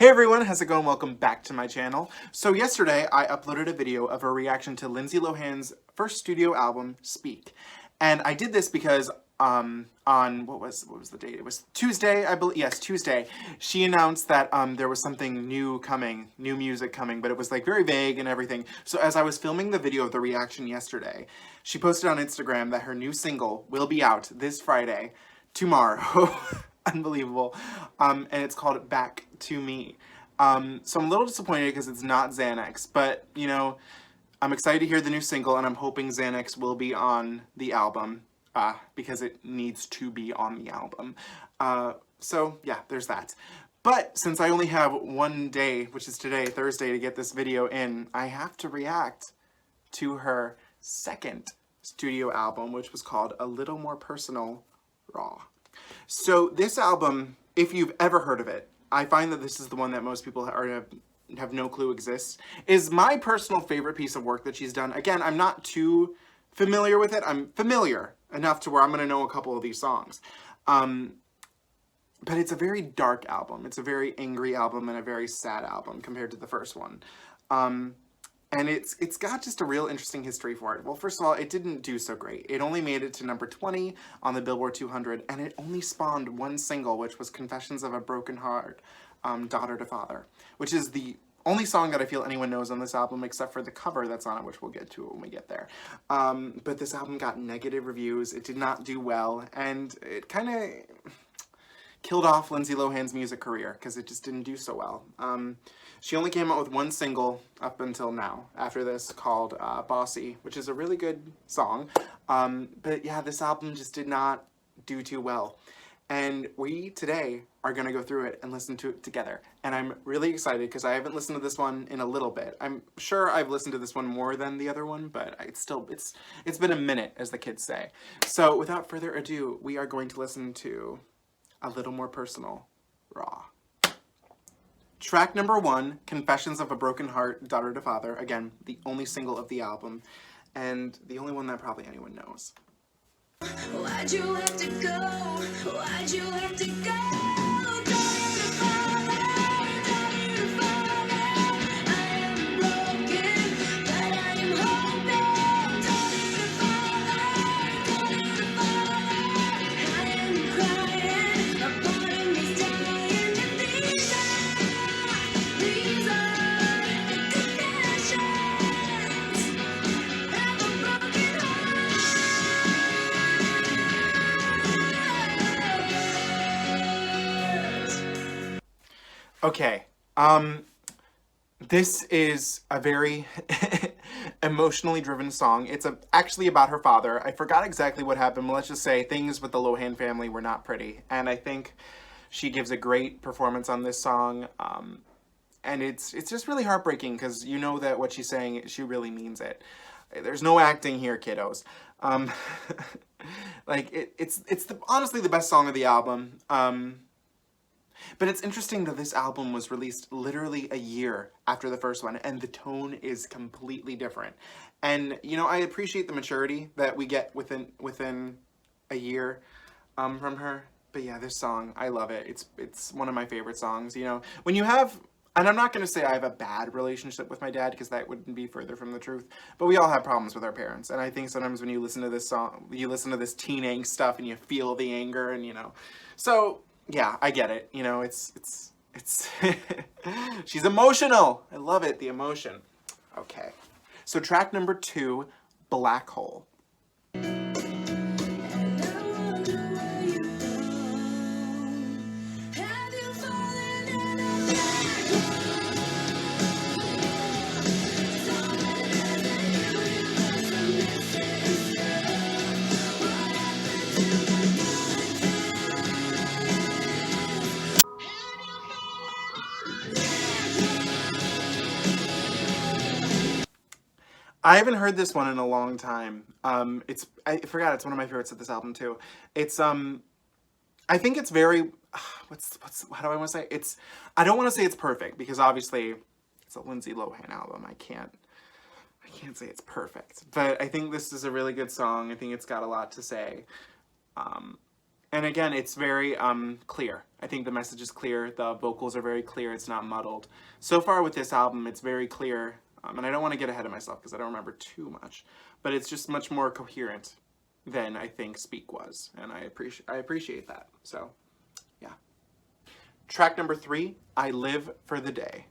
Hey everyone, how's it going? Welcome back to my channel. So yesterday I uploaded a video of a reaction to Lindsay Lohan's first studio album, Speak. And I did this because on what was the date? It was Tuesday, I believe. Yes, Tuesday. She announced that there was something new coming, new music coming, but it was like very vague and everything. So as I was filming the video of the reaction yesterday, she posted on Instagram that her new single will be out this Friday, tomorrow. Unbelievable. And it's called Back to Me. So I'm a little disappointed because it's not Xanax, but you know, I'm excited to hear the new single and I'm hoping Xanax will be on the album, because it needs to be on the album. So yeah, there's that. But since I only have one day, which is today, Thursday, to get this video in, I have to react to her second studio album, which was called A Little More Personal, Raw. So this album, if you've ever heard of it, I find that this is the one that most people have no clue exists, is my personal favorite piece of work that she's done. Again, I'm not too familiar with it. I'm familiar enough to where I'm going to know a couple of these songs. But it's a very dark album. It's a very angry album and a very sad album compared to the first one. And it's got just a real interesting history for it. Well, first of all, it didn't do so great. It only made it to number 20 on the Billboard 200, and it only spawned one single, which was Confessions of a Broken Heart, Daughter to Father, which is the only song that I feel anyone knows on this album, except for the cover that's on it, which we'll get to when we get there. But this album got negative reviews. It did not do well, and it kind of killed off Lindsay Lohan's music career because it just didn't do so well. She only came out with one single up until now, after this, called Bossy, which is a really good song. But yeah, this album just did not do too well. And we, today, are going to go through it and listen to it together. And I'm really excited because I haven't listened to this one in a little bit. I'm sure I've listened to this one more than the other one, but it's been a minute, as the kids say. So without further ado, we are going to listen to A Little More Personal, Raw. Track number 1, Confessions of a Broken Heart, Daughter to Father. Again, the only single of the album, and the only one that probably anyone knows. Why'd you have to go? Why'd you have to go? Okay, this is a very emotionally driven song. It's actually about her father. I forgot exactly what happened, but let's just say things with the Lohan family were not pretty. And I think she gives a great performance on this song. And it's just really heartbreaking because you know that what she's saying, she really means it. There's no acting here, kiddos. Like, it's honestly the best song of the album. But it's interesting that this album was released literally a year after the first one, and the tone is completely different. And, you know, I appreciate the maturity that we get within a year from her. But yeah, this song, I love it. It's one of my favorite songs, you know. When you have, and I'm not going to say I have a bad relationship with my dad, because that wouldn't be further from the truth, but we all have problems with our parents. And I think sometimes when you listen to this song, you listen to this teen angst stuff, and you feel the anger, and, you know. So yeah, I get it. You know, it's she's emotional. I love it, the emotion. Okay. So track number 2, Black Hole. I haven't heard this one in a long time. I forgot it's one of my favorites of this album too. It's I think it's very how do I want to say? I don't want to say it's perfect because obviously it's a Lindsay Lohan album. I can't say it's perfect, but I think this is a really good song. I think it's got a lot to say. And again, it's very clear. I think the message is clear. The vocals are very clear. It's not muddled. So far with this album, it's very clear. And I don't want to get ahead of myself because I don't remember too much. But it's just much more coherent than I think Speak was. And I appreciate that. So, yeah. Track number 3, I Live for the Day.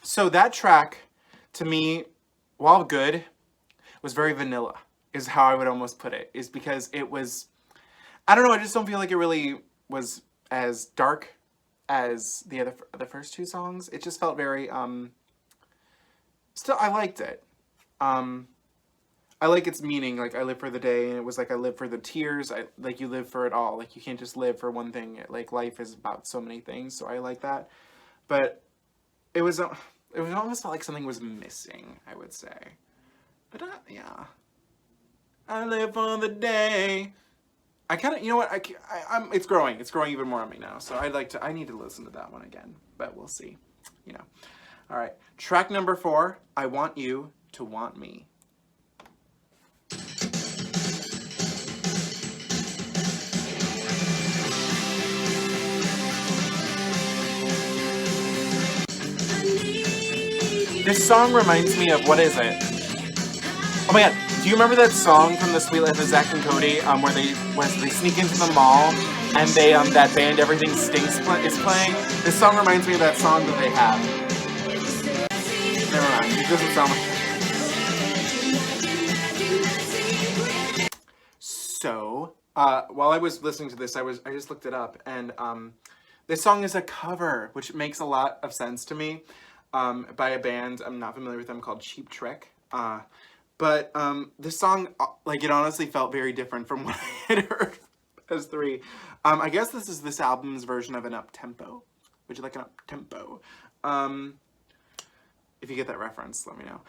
So that track, to me, while good, was very vanilla, is how I would almost put it. Is because it was, I don't know, I just don't feel like it really was as dark as the first 2 songs. It just felt very, still, I liked it. I like its meaning, like, I live for the day, and it was like, I live for the tears, like, you live for it all. Like, you can't just live for one thing. Like, life is about so many things, so I like that. But it was almost felt like something was missing, I would say. But, yeah. I live for the day. I kind of, you know what, it's growing even more on me now, so I need to listen to that one again, but we'll see, you know. All right, track number 4, I Want You to Want Me. This song reminds me of, what is it? Oh my god, do you remember that song from The Sweet Life of Zack and Cody, where they sneak into the mall and they that band Everything Stinks is playing? This song reminds me of that song that they have. Never mind, it doesn't sound like. So, while I was listening to this, I just looked it up, and this song is a cover, which makes a lot of sense to me, by a band I'm not familiar with them called Cheap Trick. But this song, like, it honestly felt very different from what I had heard as 3. I guess this is this album's version of an up-tempo. Would you like an up-tempo? If you get that reference, let me know.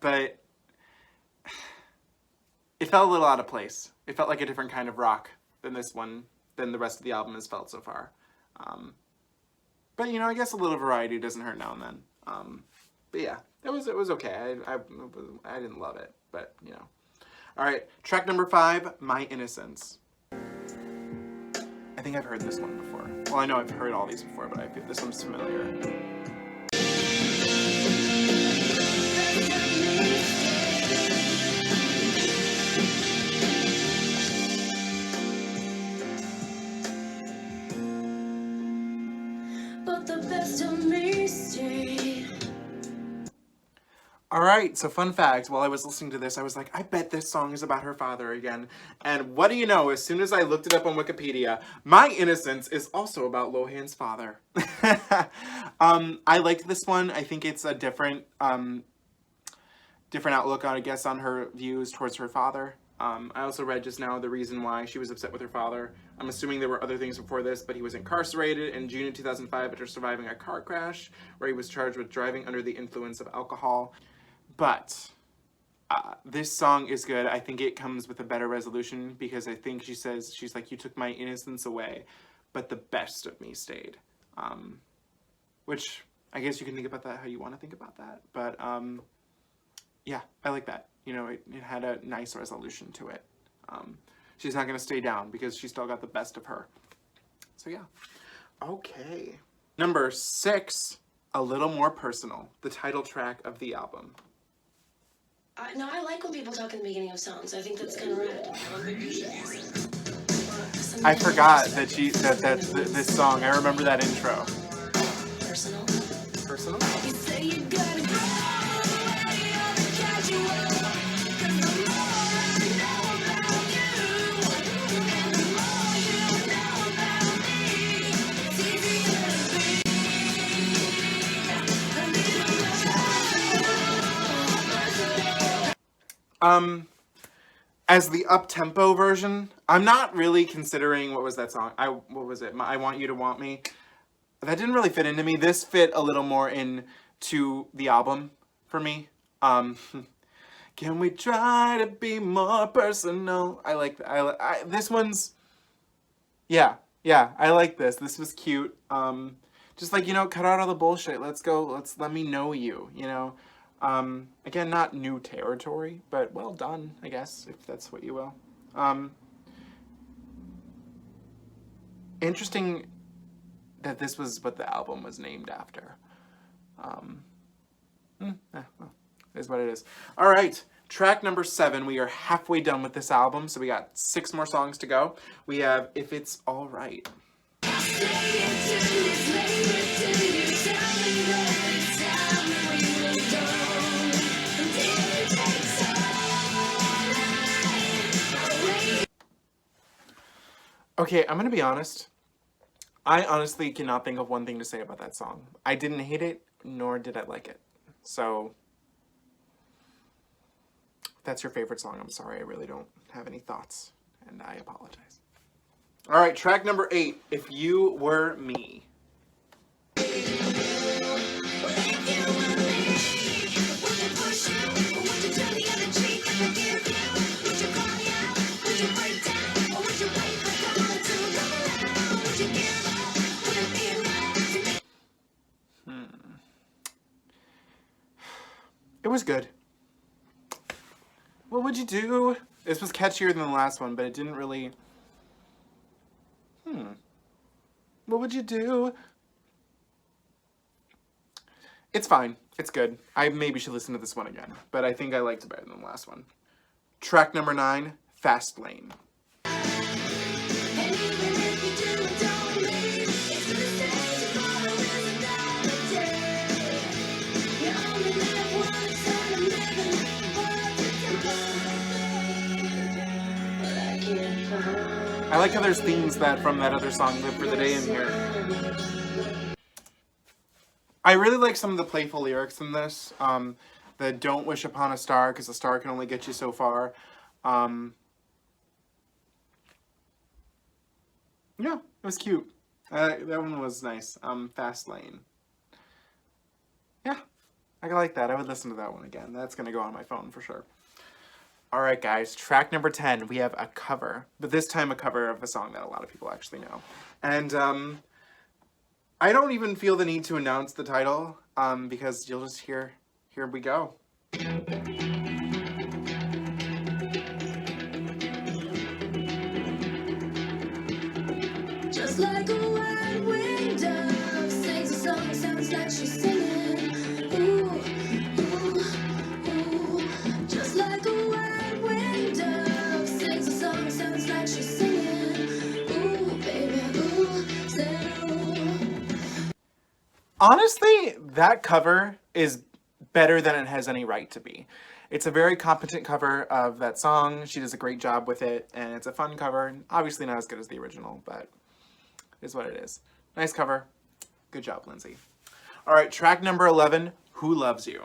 But it felt a little out of place. It felt like a different kind of rock than this one, than the rest of the album has felt so far. But, you know, I guess a little variety doesn't hurt now and then. But yeah, it was okay. I didn't love it, but, you know. All right, track number 5, My Innocence. I think I've heard this one before. Well, I know I've heard all these before, but I feel this one's familiar. But the best of me stayed. All right, so fun fact, while I was listening to this, I was like, I bet this song is about her father again. And what do you know, as soon as I looked it up on Wikipedia, My Innocence is also about Lohan's father. I liked this one. I think it's a different outlook, I guess, on her views towards her father. I also read just now the reason why she was upset with her father. I'm assuming there were other things before this, but he was incarcerated in June of 2005 after surviving a car crash where he was charged with driving under the influence of alcohol. But this song is good. I think it comes with a better resolution because I think she says, she's like, you took my innocence away, but the best of me stayed. Which I guess you can think about that how you want to think about that. But yeah, I like that. You know, it had a nice resolution to it. She's not going to stay down because she still got the best of her. So yeah. Okay. Number 6, A Little More Personal, the title track of the album. No, I like when people talk in the beginning of songs. I think that's kind of rad. I forgot that this song. I remember that intro. Personal. Personal? You say you gotta go away, I'll catch you up. 'Cause the more I know about you, and the more you know about me, it's easier to be a little more. As the up-tempo version, I'm not really considering, what was that song? What was it? I Want You to Want Me. That didn't really fit into me. This fit a little more into the album for me. Can we try to be more personal? I like that. This one's, yeah, I like this. This was cute. Just like, cut out all the bullshit. Let's go. Let me know you, Again, not new territory, but well done, I guess, if that's what you will. Interesting that this was what the album was named after. Well, it is what it is. All right, track number 7. We are halfway done with this album, so we got 6 more songs to go. We have If It's All Right. Okay, I'm gonna be honest. I honestly cannot think of one thing to say about that song. I didn't hate it, nor did I like it. So, if that's your favorite song, I'm sorry. I really don't have any thoughts, and I apologize. All right, track number 8, If You Were Me. It was good. What would you do? This was catchier than the last one, but it didn't really... What would you do? It's fine. It's good. I maybe should listen to this one again, but I think I liked it better than the last one. Track number 9, Fastlane. I like how there's themes that from that other song, Live for the Day, in here. I really like some of the playful lyrics in this. The don't wish upon a star, because a star can only get you so far. Yeah, it was cute. That one was nice. Fastlane. Yeah, I like that. I would listen to that one again. That's going to go on my phone for sure. All right, guys, track number 10, we have a cover, but this time a cover of a song that a lot of people actually know. And I don't even feel the need to announce the title, because you'll just hear, here we go. Just like a white winged dove sings a song, sounds like she's singing. Ooh, ooh, ooh. Just like a white winged dove sings a song, sounds like she's singing. Ooh, baby, ooh, say ooh. Honestly, that cover is better than it has any right to be. It's a very competent cover of that song. She does a great job with it, and it's a fun cover. Obviously not as good as the original, but it is what it is. Nice cover. Good job, Lindsay. All right, track number 11, Who Loves You?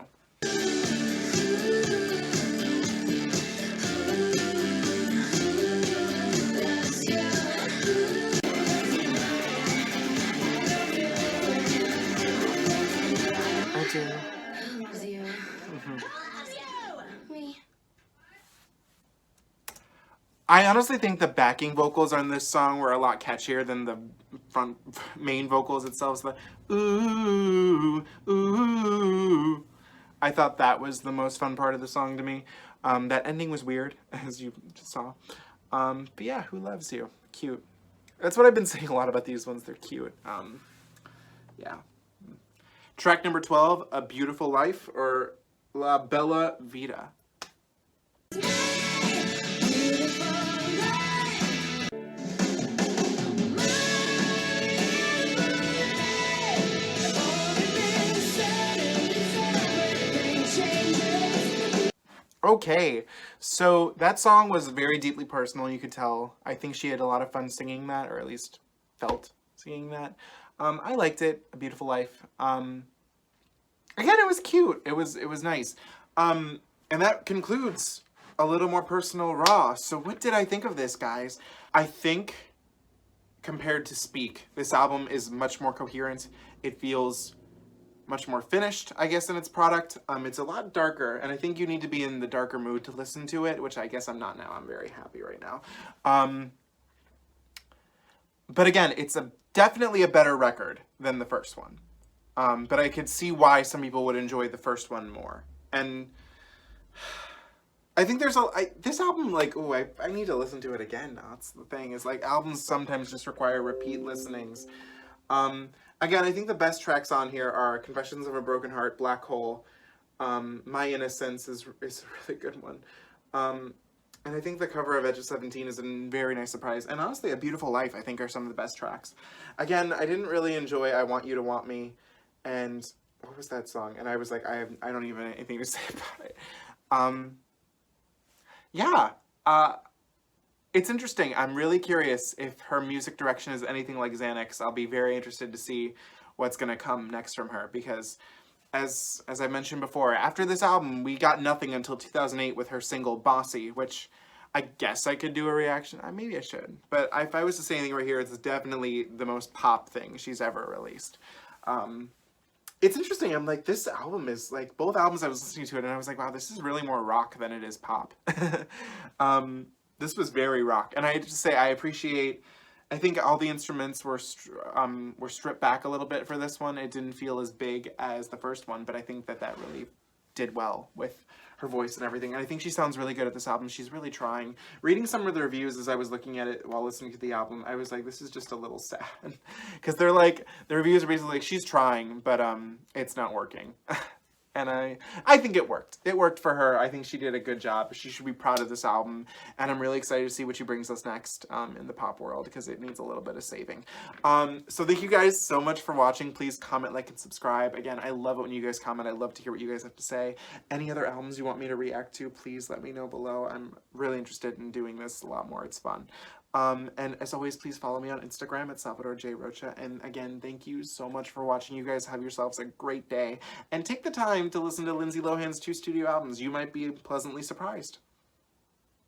I do. Loves you. Me. I honestly think the backing vocals on this song were a lot catchier than the front main vocals itself. So the ooh, ooh. I thought that was the most fun part of the song to me. That ending was weird, as you just saw. But yeah, Who Loves You? Cute. That's what I've been saying a lot about these ones. They're cute. Yeah. Track number 12, A Beautiful Life, or La Bella Vita. Okay, so that song was very deeply personal, you could tell. I think she had a lot of fun singing that, or at least felt singing that. I liked it, A Beautiful Life. Again, it was cute. It was nice. And that concludes A Little More Personal Raw. So what did I think of this, guys? I think, compared to Speak, this album is much more coherent. It feels much more finished, I guess, in its product. It's a lot darker, and I think you need to be in the darker mood to listen to it, which I guess I'm not now. I'm very happy right now. But again, it's definitely a better record than the first one. But I could see why some people would enjoy the first one more. And I think this album, like, oh, I need to listen to it again. That's the thing, is like albums sometimes just require repeat listenings. Again, I think the best tracks on here are Confessions of a Broken Heart, Black Hole, My Innocence is a really good one. And I think the cover of Edge of 17 is a very nice surprise. And honestly, A Beautiful Life, I think, are some of the best tracks. Again, I didn't really enjoy I Want You to Want Me. And what was that song? And I was like, I don't even have anything to say about it. Yeah. It's interesting. I'm really curious if her music direction is anything like Xanax. I'll be very interested to see what's going to come next from her, because as I mentioned before, after this album, we got nothing until 2008 with her single Bossy, which I guess I could do a reaction. Maybe I should. But if I was to say anything right here, it's definitely the most pop thing she's ever released. It's interesting. I'm like, this album is like, both albums I was listening to it, and I was like, wow, this is really more rock than it is pop. This was very rock. And I have to say, I think all the instruments were stripped back a little bit for this one. It didn't feel as big as the first one, but I think that really did well with her voice and everything. And I think she sounds really good at this album. She's really trying. Reading some of the reviews as I was looking at it while listening to the album, I was like, this is just a little sad. Because they're like, the reviews are basically like, she's trying, but it's not working. And I think it worked. It worked for her. I think she did a good job. She should be proud of this album. And I'm really excited to see what she brings us next in the pop world, because it needs a little bit of saving. So thank you guys so much for watching. Please comment, like, and subscribe. Again, I love it when you guys comment. I love to hear what you guys have to say. Any other albums you want me to react to, please let me know below. I'm really interested in doing this a lot more. It's fun. And as always, please follow me on Instagram at Salvador J. Rocha. And again, thank you so much for watching. You guys have yourselves a great day. And take the time to listen to Lindsay Lohan's 2 studio albums. You might be pleasantly surprised.